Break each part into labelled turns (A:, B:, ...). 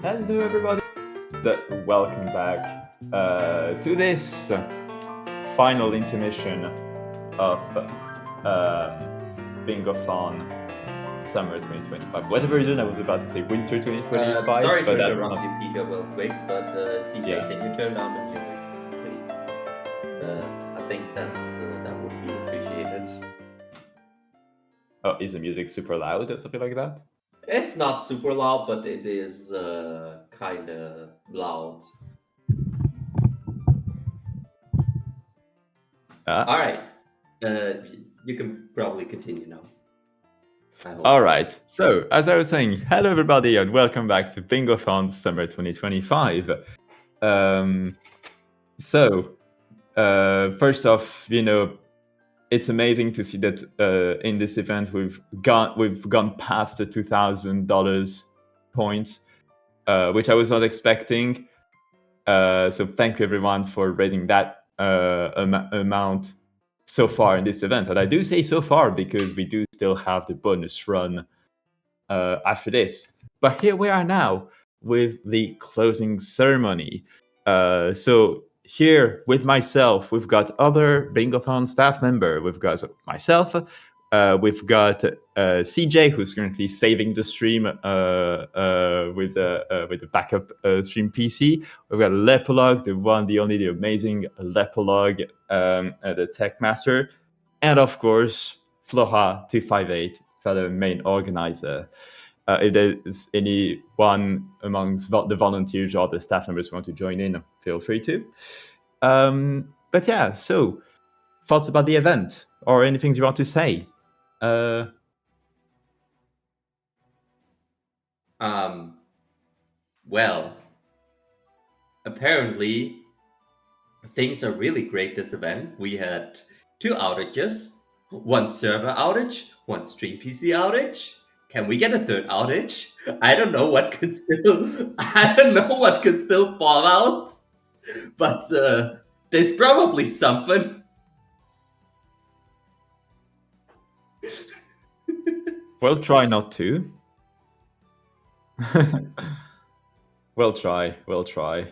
A: Hello, everybody. Welcome back to this final intermission of Bingothon Summer 2025. Whatever reason, I was about to say Winter 2025,
B: Sorry
A: but
B: to
A: that's
B: interrupt
A: not.
B: you, Pika, real quick, but CJ,
A: Yeah.
B: can you turn down the music, please? I think that would be appreciated.
A: Oh, is the music super loud or something like that?
B: It's not super loud, but it is kind of loud. All
A: Ah.
B: right, you can probably continue now. I
A: All
B: hope.
A: right. So, as I was saying, hello, everybody, and welcome back to Bingothon Summer 2025. Um, so, first off, it's amazing to see that in this event we've gone past the $2,000 point, which I was not expecting. So thank you everyone for raising that amount so far in this event. And I do say so far because we do still have the bonus run after this. But here we are now with the closing ceremony. So here with myself, we've got other Bingothon staff member. We've got myself. We've got CJ, who's currently saving the stream with a backup stream PC. We've got Lepolog, the one, the only, the amazing Lepolog, the tech master, and of course Floha258, the main organizer. If there's anyone amongst the volunteers or the staff members who want to join in, feel free to. But yeah, so thoughts about the event or anything you want to say?
B: Well, apparently things are really great this event. We had 2 outages, one server outage, one stream PC outage. Can we get a third outage? I don't know what could still I don't know what could still fall out. But there's probably something.
A: We'll try not to. We'll try. We'll try.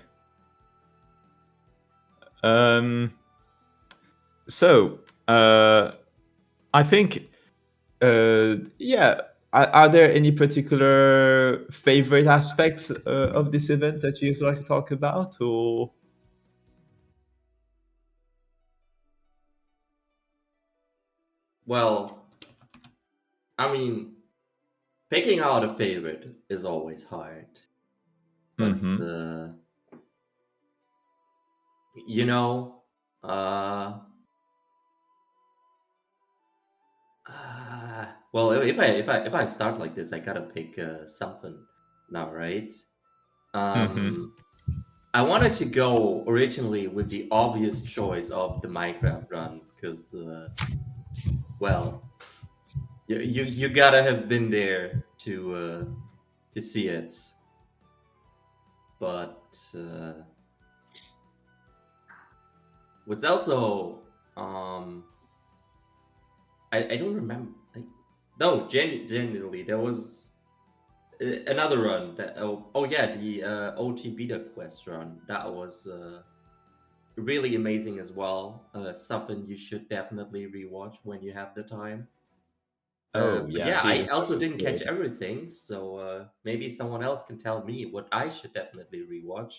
A: So, I think, yeah. Are there any particular favorite aspects of this event that you'd like to talk about, or?
B: Well, I mean, picking out a favorite is always hard. But
A: Mm-hmm.
B: you know, uh, well, if I start like this, I gotta pick something now, right?
A: Mm-hmm.
B: Um, I wanted to go originally with the obvious choice of the Minecraft run because, well, you gotta have been there to see it. But what's also I don't remember. No, genuinely, there was another run that oh yeah, the OT Beta Quest run that was really amazing as well. Something you should definitely rewatch when you have the time.
A: Oh
B: But
A: yeah,
B: yeah, I
A: Beta Quest
B: also
A: was
B: didn't catch
A: good.
B: everything, so maybe someone else can tell me what I should definitely rewatch.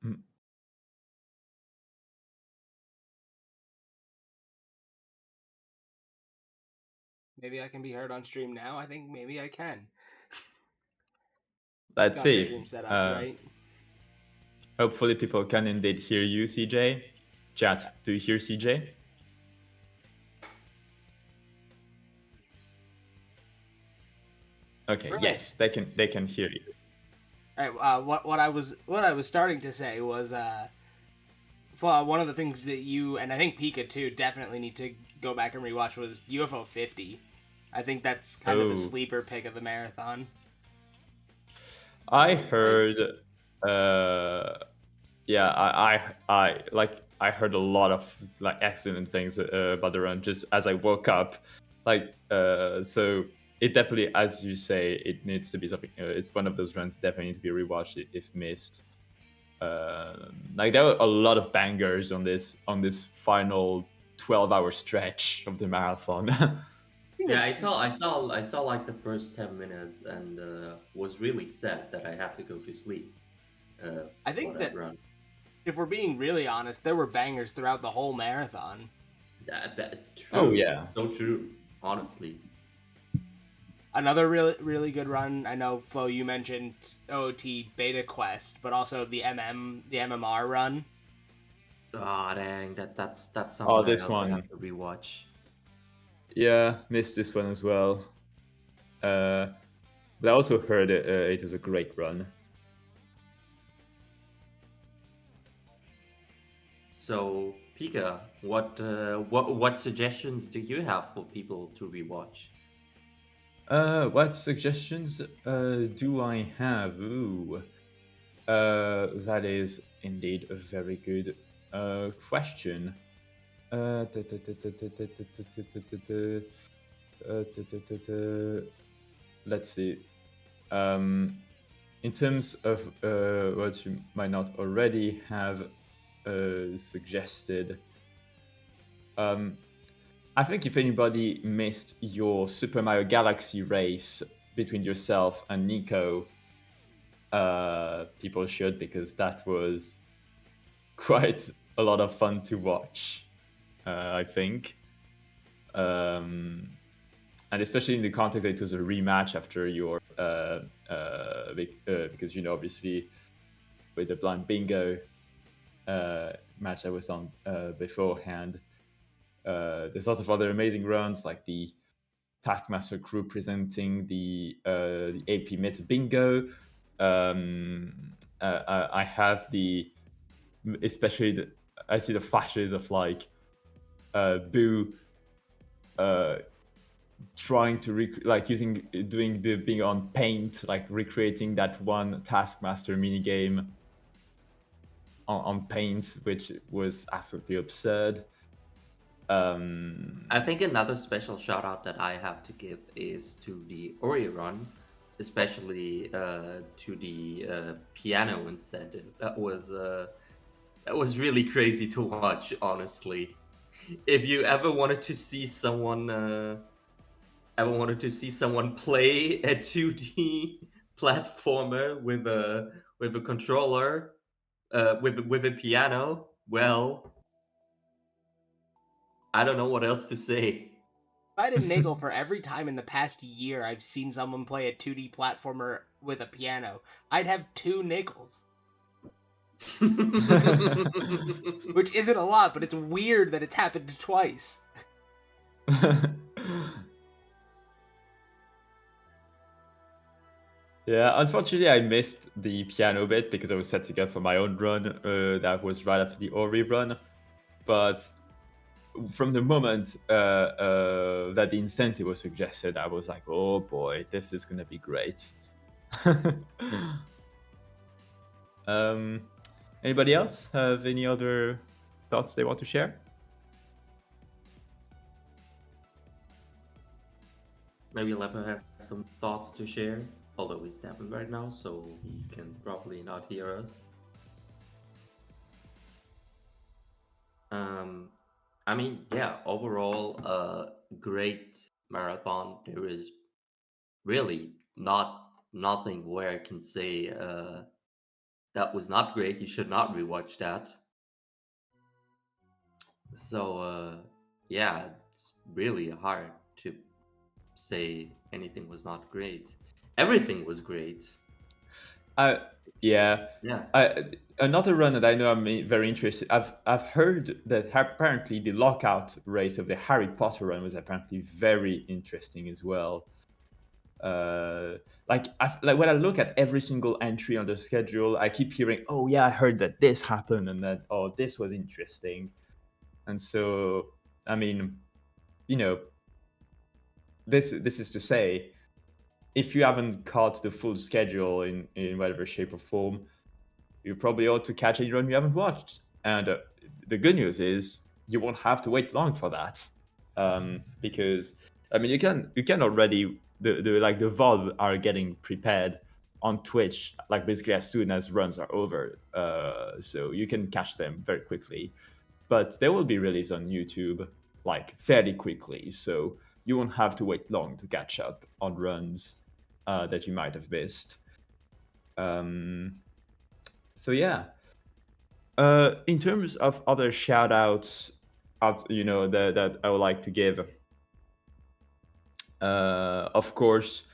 A: Mm.
C: Maybe I can be heard on stream now. I think maybe I can.
A: Let's
C: Got the
A: see.
C: stream set up, right?
A: Hopefully, people can indeed hear you, CJ. Chat, do you hear CJ? Okay.
C: Right.
A: Yes, they can. They can hear you.
C: All right. What I was starting to say was well, one of the things that you and I think Pika too definitely need to go back and rewatch was UFO 50. I think that's kind of the
A: Oh,
C: sleeper pick of the marathon.
A: I
B: I
A: heard. Uh, yeah, I heard a lot of like excellent things about the run just as I woke up. So it definitely, as you say, it needs to be something. It's one of those runs definitely need to be rewatched if missed. Like there were a lot of bangers on this final 12-hour stretch of the marathon.
B: Yeah, I saw like the first 10 minutes and was really sad that I had to go to sleep
C: I
B: for
C: think
B: that
C: that
B: run.
C: if we're being really honest, there were bangers throughout the whole marathon.
B: That
A: Oh
B: true,
A: yeah.
B: so true. Honestly,
C: Another really good run. I know Flo, you mentioned OOT Beta Quest, but also the MMR run.
B: ah dang, that's
A: Oh,
B: something I
A: this
B: also have
A: one.
B: to rewatch.
A: Yeah, missed this one as well. Uh, but I also heard it was a great run.
B: So, Pika, what suggestions do you have for people to rewatch?
A: What suggestions do I have? Ooh, that is indeed a very good question. Da- da- da- da- da- da- da- da- da- da- da- da. Da- da- da- da. Let's see. Um, in terms of what you might not already have suggested, um, I think if anybody missed your Super Mario Galaxy race between yourself and Nico, people should because that was quite a lot of fun to watch. I think, and especially in the context that it was a rematch after your because obviously with the blind bingo match I was on beforehand. There's lots of other amazing runs like the Taskmaster crew presenting the AP Meta Bingo. I have especially I see the flashes of like Boo trying to doing the bingo on Paint, like recreating that one Taskmaster mini game on Paint, which was absolutely absurd.
B: I think another special shout out that I have to give is to the Ori run, especially to the piano instead. That was really crazy to watch, honestly. If you ever wanted to see someone play a 2D platformer with a controller with a piano, well, I don't know what else to say.
C: If I had a nickel for every time in the past year I've seen someone play a 2D platformer with a piano, I'd have 2 nickels. Which isn't a lot, but it's weird that it's happened twice.
A: Yeah, unfortunately, I missed the piano bit because I was setting up for my own run. That was right after the Ori run. But from the moment that the incentive was suggested, I was like, "Oh boy, this is gonna be great." um, Anybody else have any other thoughts they want to share?
B: Maybe Lepo has some thoughts to share, although he's tapping right now, so he can probably not hear us. Um, I mean, yeah, overall, great marathon. There is really nothing where I can say that was not great. You should not rewatch that. So, yeah, it's really hard to say anything was not great. Everything was great.
A: Uh,
B: It's,
A: yeah.
B: yeah.
A: Another run that I know very interested. I've heard that apparently the lockout race of the Harry Potter run was apparently very interesting as well. Like when I look at every single entry on the schedule, I keep hearing, "Oh yeah, I heard that this happened," and that, "Oh, this was interesting." And so, I mean, you know, this is to say, if you haven't caught the full schedule in whatever shape or form, you probably ought to catch a run you haven't watched. And the good news is you won't have to wait long for that, because I mean you can already the VODs are getting prepared on Twitch like basically as soon as runs are over, so you can catch them very quickly. But they will be released on YouTube like fairly quickly, so you won't have to wait long to catch up on runs that you might have missed. Um, so yeah, in terms of other shout outs, that I would like to give, of course,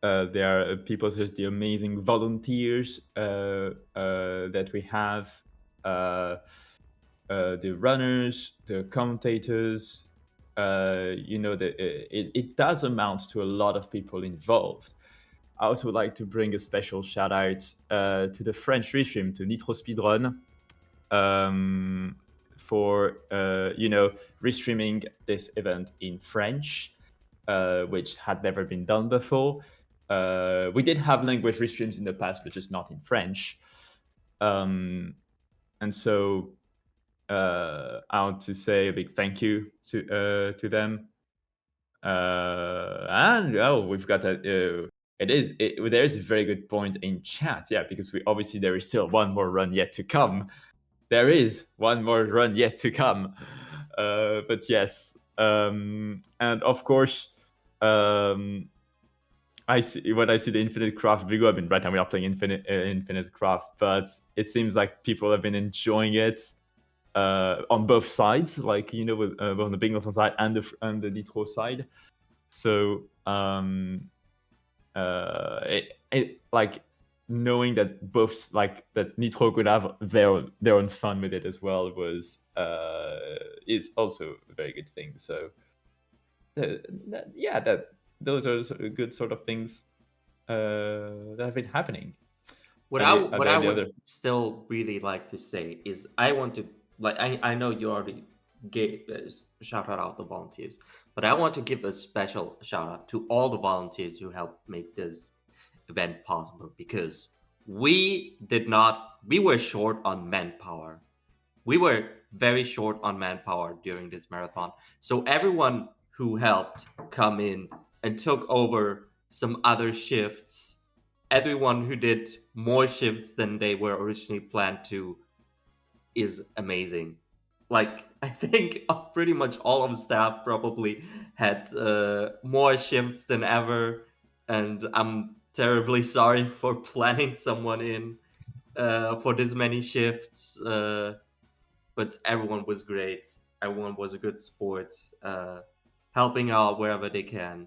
A: there are people such as the amazing volunteers that we have, uh, the runners, the commentators. It does amount to a lot of people involved. I also would like to bring a special shout out to the French restream, to Nitro Speedrun, um, for restreaming this event in French, which had never been done before. We did have language restreams in the past, but just not in French. And so I want to say a big thank you to them. And we've got that. There is a very good point in chat, yeah, because there is still one more run yet to come. There is one more run yet to come. But yes, and of course, I see when I see the Infinite Craft video. I mean, right now we are playing Infinite Craft, but it seems like people have been enjoying it on both sides, like with on the Bingothon side and the Nitro side. So it like knowing that both like that Nitro could have their own fun with it as well is also a very good thing. So that those are good sort of things that have been happening.
B: What
A: Are
B: what
A: there
B: I
A: any
B: would
A: other?
B: still really like to say is I want to, like, I know you already gave shout out the volunteers, but I want to give a special shout out to all the volunteers who helped make this event possible, because we were short on manpower. We were very short on manpower during this marathon. So everyone who helped come in and took over some other shifts, everyone who did more shifts than they were originally planned to, is amazing. Like, I think pretty much all of the staff probably had more shifts than ever, and I'm terribly sorry for planning someone in for this many shifts. But everyone was great. Everyone was a good sport, helping out wherever they can.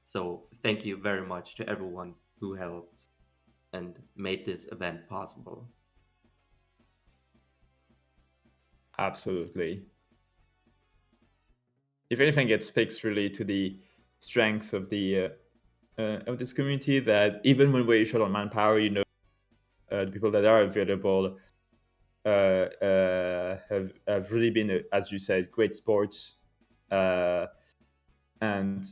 B: So thank you very much to everyone who helped and made this event possible.
A: Absolutely. If anything, it speaks really to the strength of this community, that even when we're short on manpower, the people that are available have really been, as you said, great sports, and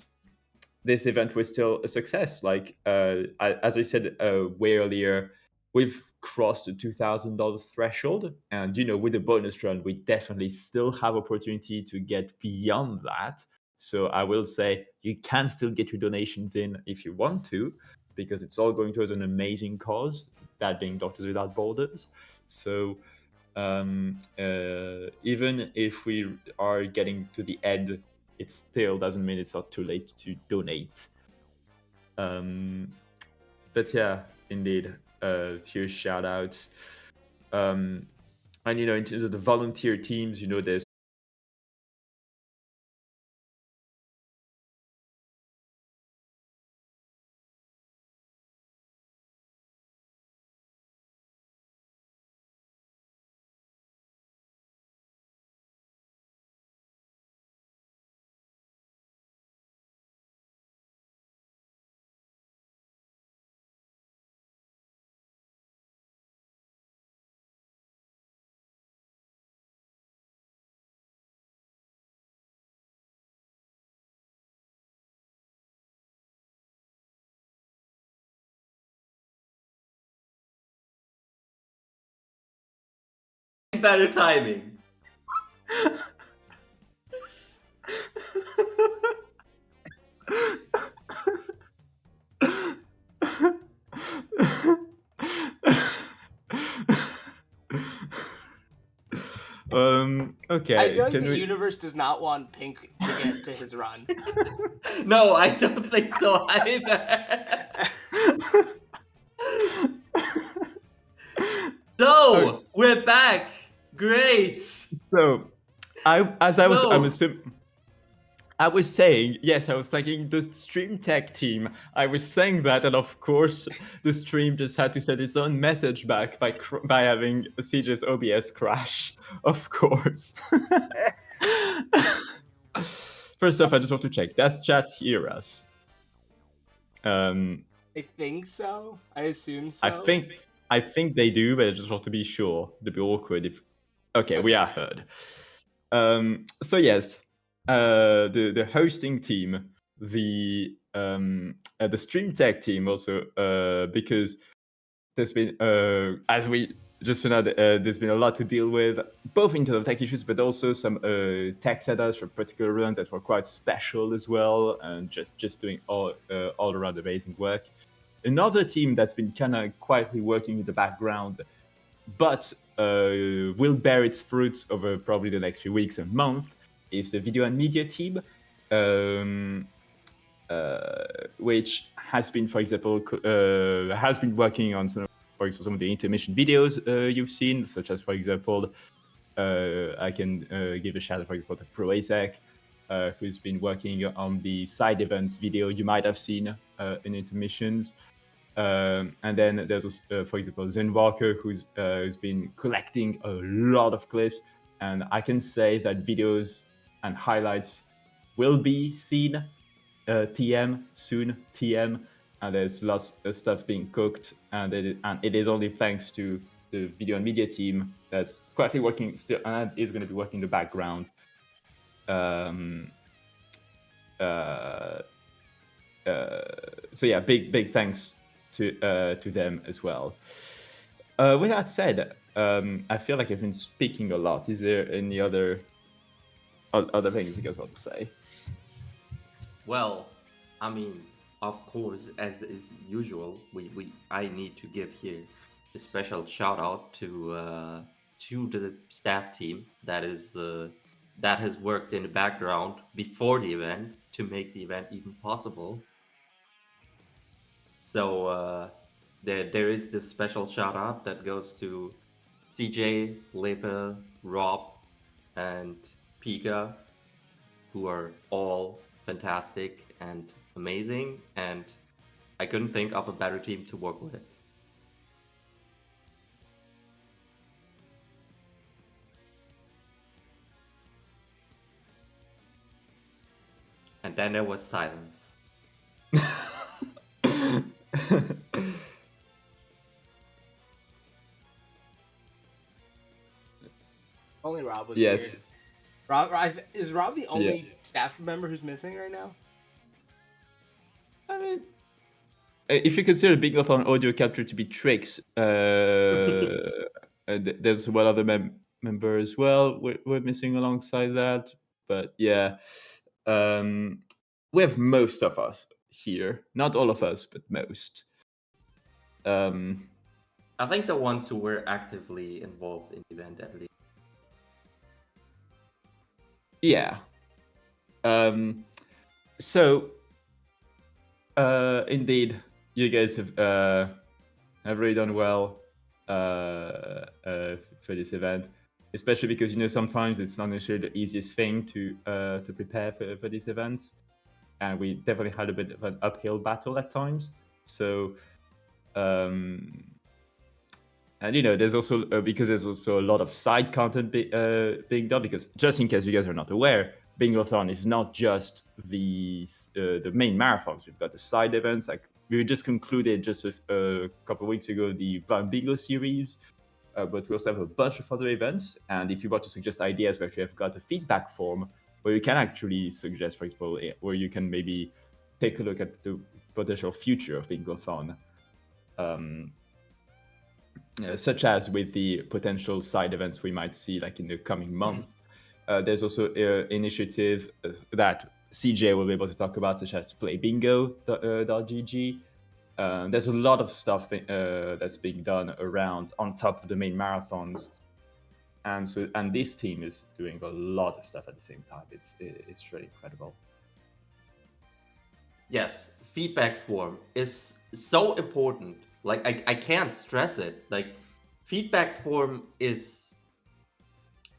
A: this event was still a success. Like as I said way earlier, we've crossed the $2,000 threshold, and with the bonus run, we definitely still have opportunity to get beyond that. So I will say you can still get your donations in if you want to, because it's all going towards an amazing cause, that being Doctors Without Borders. So even if we are getting to the end, it still doesn't mean it's not too late to donate. But yeah, indeed, huge shout outs. And in terms of the volunteer teams, there's
B: better timing.
A: Okay.
C: I feel like
A: Can
C: the
A: we?
C: universe does not want Pink to get to his run.
B: No, I don't think so either. So, we're back. Great.
A: So, I'm
B: No.
A: assuming. I was saying, yes, I was thanking the Stream Tech team. I was saying that, and of course, the stream just had to send its own message back by having CJ's OBS crash. Of course. First off, I just want to check. Does chat hear us?
C: I think so. I assume so.
A: I think they do, but I just want to be sure. It'd be awkward if. Okay, we are heard. So yes, the hosting team, the stream tech team also, because there's been as we just found out, there's been a lot to deal with, both in terms of tech issues, but also some tech setups for particular runs that were quite special as well, and just doing all around amazing work. Another team that's been kind of quietly working in the background, but will bear its fruits over probably the next few weeks and month, is the video and media team, which has been, for example, has been working on some of the intermission videos you've seen, such as, for example, I can give a shout out, for example, to ProAsec, who's been working on the side events video you might have seen in intermissions. And then there's, for example, Zen Walker, who's been collecting a lot of clips. And I can say that videos and highlights will be seen TM soon, TM. And there's lots of stuff being cooked. And it is only thanks to the video and media team that's quietly working still, and is going to be working in the background. So yeah, big thanks to them as well. With that said, I feel like I've been speaking a lot. Is there any other things you guys want to say?
B: Well, I mean, of course, as is usual, I need to give here a special shout out to the staff team that has worked in the background before the event to make the event even possible. So there is this special shout out that goes to CJ, Lepe, Rob, and Pika, who are all fantastic and amazing, and I couldn't think of a better team to work with. And then there was silence.
C: Only Rob was
A: Yes.
C: here. Is Rob the only staff member who's missing right now?
A: I mean, if you consider Bingothon audio capture to be tricks, there's one other member as well we're missing alongside that. But yeah, we have most of us here. Not all of us, but most.
B: I think the ones who were actively involved in the event, at least.
A: Yeah. So, indeed, you guys have really done well for this event, especially because sometimes it's not necessarily the easiest thing to prepare for these events, and we definitely had a bit of an uphill battle at times. So, and there's also because there's also a lot of side content being done. Because just in case you guys are not aware, Bingothon is not just the main marathons. We've got the side events. Like we just concluded just a couple of weeks ago the Blind Bingo series, but we also have a bunch of other events. And if you want to suggest ideas, we actually have got a feedback form where you can actually suggest, for example, where you can maybe take a look at the potential future of Bingothon. such as with the potential side events we might see like in the coming month. There's also initiative that CJ will be able to talk about, such as playbingo.gg. There's a lot of stuff that's being done around on top of the main marathons, and this team is doing a lot of stuff at the same time. It's really incredible.
B: Yes, feedback form is so important. Like I can't stress it. Like feedback form is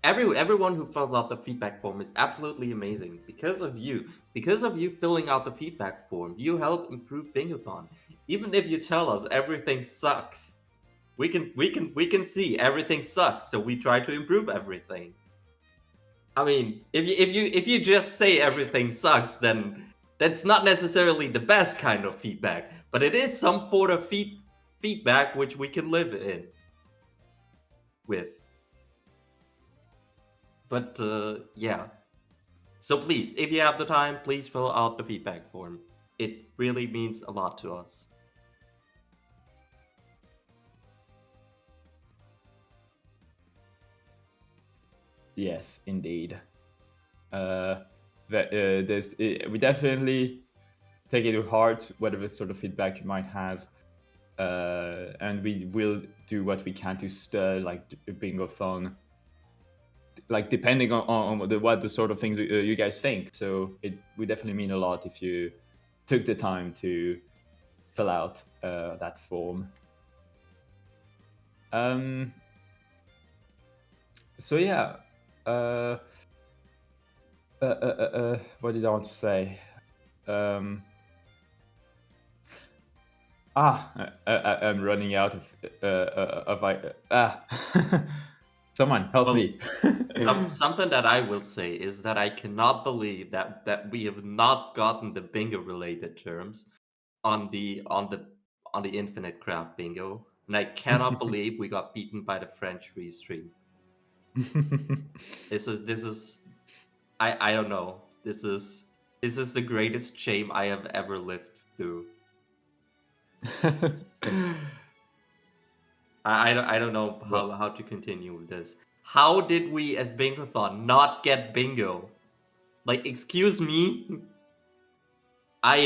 B: everyone who fills out the feedback form is absolutely amazing because of you. Because of you filling out the feedback form, you help improve Bingothon. Even if you tell us everything sucks, we can see everything sucks, so we try to improve everything. I mean, if you just say everything sucks, then that's not necessarily the best kind of feedback, but it is some sort of feedback which we can live in with. But yeah. So please, if you have the time, please fill out the feedback form. It really means a lot to us.
A: Yes, indeed. We definitely take it to heart, whatever sort of feedback you might have, and we will do what we can to stir like Bingothon, like depending on what the sort of things you guys think. So it would definitely mean a lot if you took the time to fill out that form. So yeah, what did I want to say? I'm running out of someone help me.
B: Something that I will say is that I cannot believe that we have not gotten the bingo related terms on the infinite craft bingo, and I cannot believe we got beaten by the French restream. This is I don't know. This is the greatest shame I have ever lived through. I don't know how to continue with this. How did we as Bingothon not get bingo? Like, excuse me? I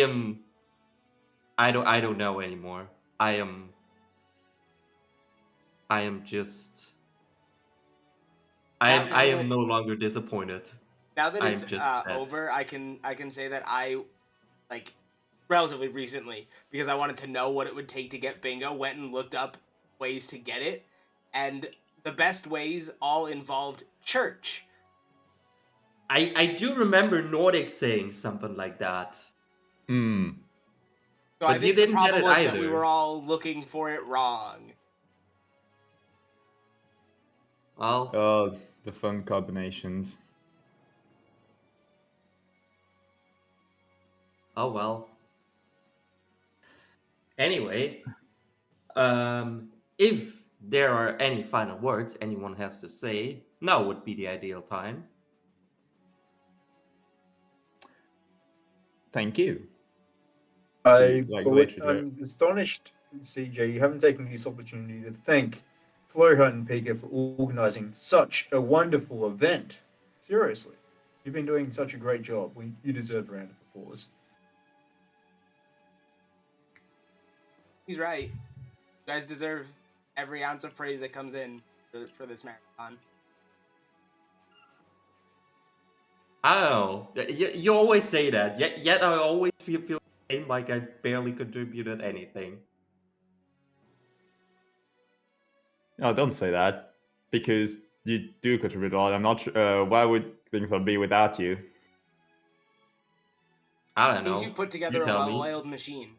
B: don't know anymore. I am just I am no longer disappointed.
C: Now that
B: I'm
C: it's
B: just dead.
C: over, I can say that I, like, relatively recently, because I wanted to know what it would take to get bingo, went and looked up ways to get it, and the best ways all involved church.
B: I do remember Nordic saying something like that.
C: So
B: But
C: I think
B: you didn't
C: the
B: get
C: problem
B: it
C: was
B: either.
C: that we were all looking for it wrong.
B: Well,
A: Oh, the fun combinations.
B: oh well. Anyway, if there are any final words anyone has to say, now would be the ideal time.
A: Thank you.
D: I'm astonished, CJ, you haven't taken this opportunity to thank Flowhut and Pika for organising such a wonderful event. Seriously, you've been doing such a great job. You deserve a round of applause.
C: He's right. You guys deserve every ounce of praise that comes in for this marathon.
B: I don't know. You always say that, yet I always feel like I barely contributed anything.
A: No, don't say that, because you do contribute a lot. I'm not sure. Why would Bingothon be without you?
B: I don't know.
C: You put together a well-oiled machine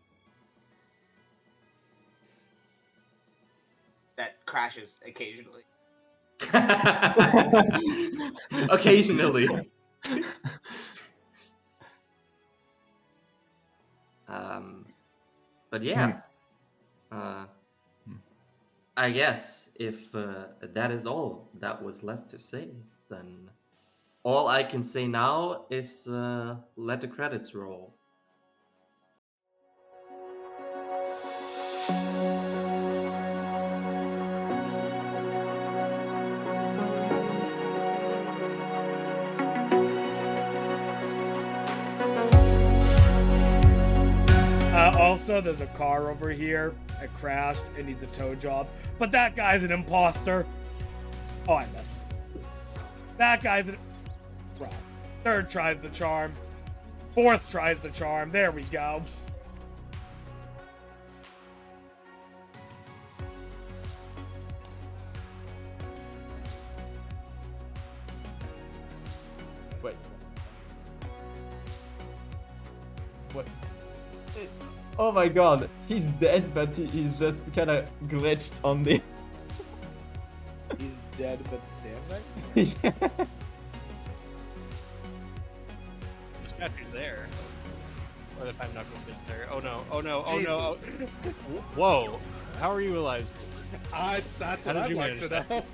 C: that crashes occasionally.
B: Occasionally. But yeah. I guess if that is all that was left to say, then all I can say now is let the credits roll.
E: Also, there's a car over here. It crashed. It needs a tow job. But that guy's an imposter. Oh, I missed. That guy's an... Right. Third tries the charm. Fourth tries the charm. There we go.
A: Wait. What? Oh my god, he's dead, but he's just kind of glitched on the...
E: He's dead but standing?
A: Yeah.
F: The statue's there. Or the Five Knuckles gets there. Oh no, oh no, oh no. Oh. Whoa. How are you alive?
G: That's
F: How
G: what
F: did
G: I'd
F: you
G: like
F: manage
G: to
F: that?
G: know.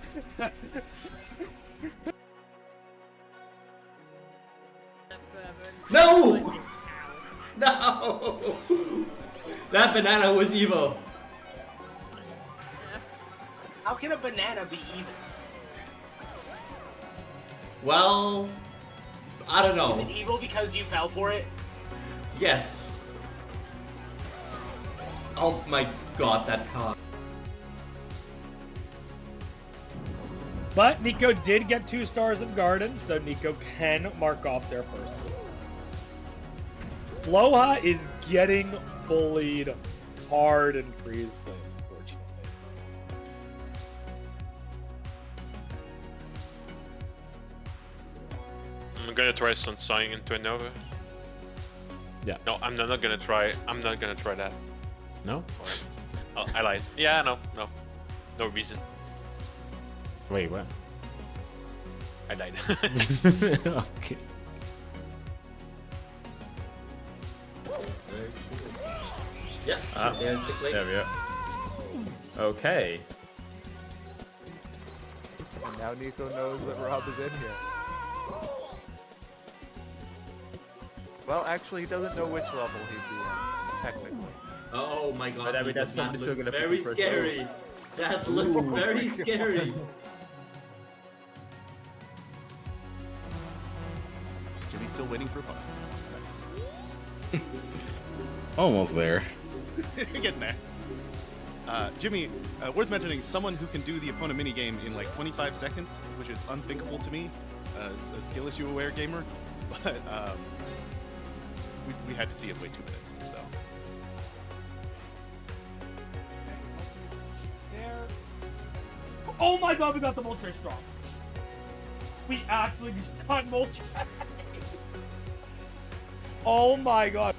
B: No! No! That banana was evil.
C: How can a banana be evil?
B: Well, I don't
C: Is
B: know.
C: it evil because you fell for it?
B: Yes. Oh my god, that car.
E: But Nico did get 2 stars in Garden, so Nico can mark off their first one. Floha is getting bullied hard in freeze play, unfortunately.
H: I'm gonna try Sunsawing into a Nova.
A: Yeah.
H: No, I'm not gonna try. I'm not gonna try that.
A: No?
H: Oh, I lied. Yeah, no. No reason.
A: Wait, what?
H: I died.
A: Okay.
B: Yeah, there's the click.
A: There we go. Okay.
G: And now Nico knows that Rob is in here. Well, actually, he doesn't know which level he'd be in, technically.
B: Oh my god,
A: But I mean, that's
B: that
A: probably still
B: looks
A: gonna put
B: very
A: some pressure.
B: scary. That looks very scary.
G: Jimmy's still waiting for fun. Nice.
I: Almost there.
G: You're getting there. Jimmy, worth mentioning, someone who can do the opponent minigame in like 25 seconds, which is unthinkable to me as a skill issue aware gamer, but we had to see it wait 2 minutes, so.
E: There. Oh my god, we got the multi strong. We actually just got multi. Oh my god.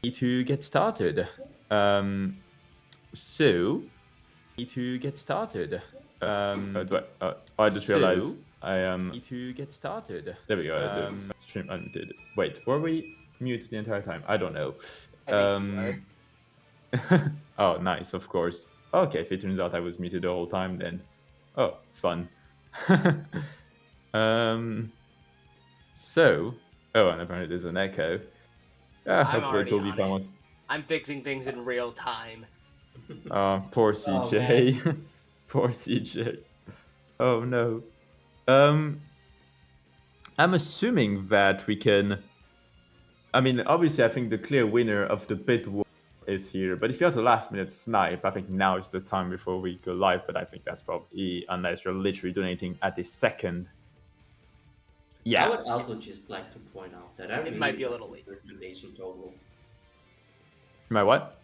A: need to get started. So, need to get started. I just realized I am. Need to get started. There we go. The stream unmuted. Wait, were we muted the entire time? I don't know.
C: I think you were.
A: Oh, nice, of course. Okay, if it turns out I was muted the whole time, then oh, fun. So, and apparently there's an echo.
C: I'm
A: hopefully
C: already
A: it will be
C: on
A: fun.
C: it. I'm fixing things in real time.
A: Poor CJ. Poor CJ. Oh no. I'm assuming that we can. I mean, obviously, I think the clear winner of the bid war is here. But if you have a last-minute snipe, I think now is the time before we go live. But I think that's probably unless you're literally donating at the second. Yeah.
B: I would also just like to point out that I
C: It
B: really
C: might be a
B: like
C: little late.
B: the donation total.
A: My what?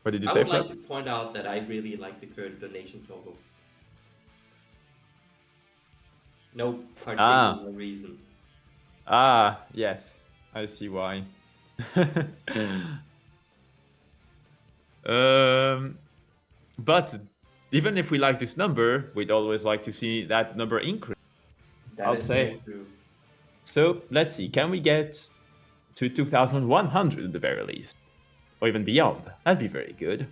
A: What did you
B: I
A: say,
B: would
A: Fred?
B: like to point out that I really like the current donation total. No particular reason.
A: Yes. I see why. But even if we like this number, we'd always like to see that number increase.
B: That is
A: say.
B: so true.
A: So let's see, can we get to 2,100 at the very least? Or even beyond? That'd be very good.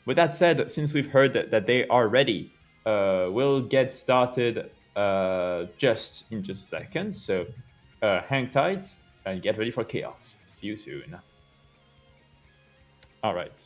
A: With that said, since we've heard that they are ready, we'll get started just in just a second. So hang tight and get ready for chaos. See you soon. All right.